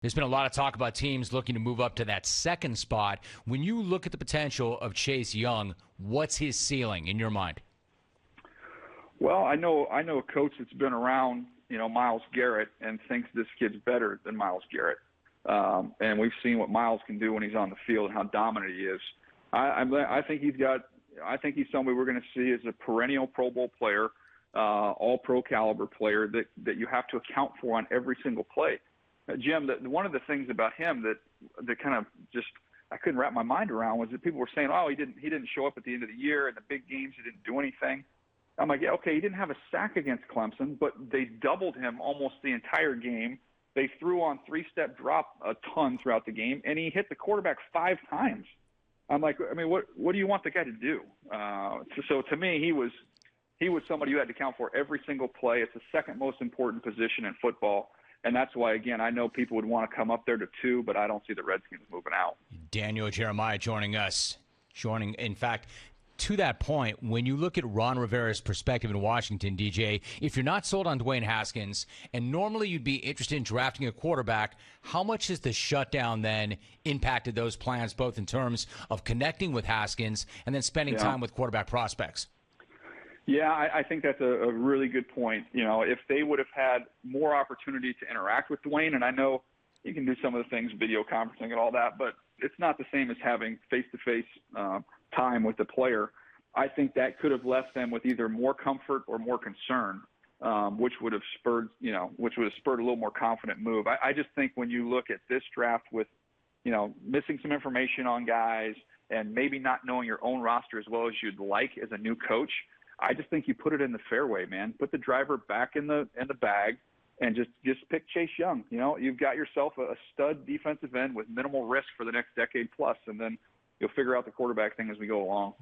There's been a lot of talk about teams looking to move up to that second spot. When you look at the potential of Chase Young, what's his ceiling in your mind? Well, I know a coach that's been around, Myles Garrett, and thinks this kid's better than Myles Garrett. And we've seen what Myles can do when he's on the field and how dominant he is. I think he's somebody we're going to see as a perennial Pro Bowl player, all pro caliber player that you have to account for on every single play. Jim, one of the things about him that kind of just I couldn't wrap my mind around was that people were saying, oh, he didn't show up at the end of the year in the big games, he didn't do anything. I'm like, yeah, okay, he didn't have a sack against Clemson, but they doubled him almost the entire game. They threw on three-step drop a ton throughout the game, and he hit the quarterback 5 times. I'm like, I mean, what do you want the guy to do? So to me, he was somebody you had to count for every single play. It's the second most important position in football. And that's why, again, I know people would want to come up there to 2, but I don't see the Redskins moving out. Daniel Jeremiah joining us. In fact, to that point, when you look at Ron Rivera's perspective in Washington, DJ, if you're not sold on Dwayne Haskins, and normally you'd be interested in drafting a quarterback, how much has the shutdown then impacted those plans, both in terms of connecting with Haskins and then spending time with quarterback prospects? Yeah, I think that's a really good point. If they would have had more opportunity to interact with Dwayne, and I know you can do some of the things, video conferencing and all that, but it's not the same as having face-to-face time with the player. I think that could have left them with either more comfort or more concern, which would have spurred a little more confident move. I just think when you look at this draft with, missing some information on guys and maybe not knowing your own roster as well as you'd like as a new coach, I just think you put it in the fairway, man. Put the driver back in the bag and just pick Chase Young. You've got yourself a stud defensive end with minimal risk for the next decade plus, and then you'll figure out the quarterback thing as we go along.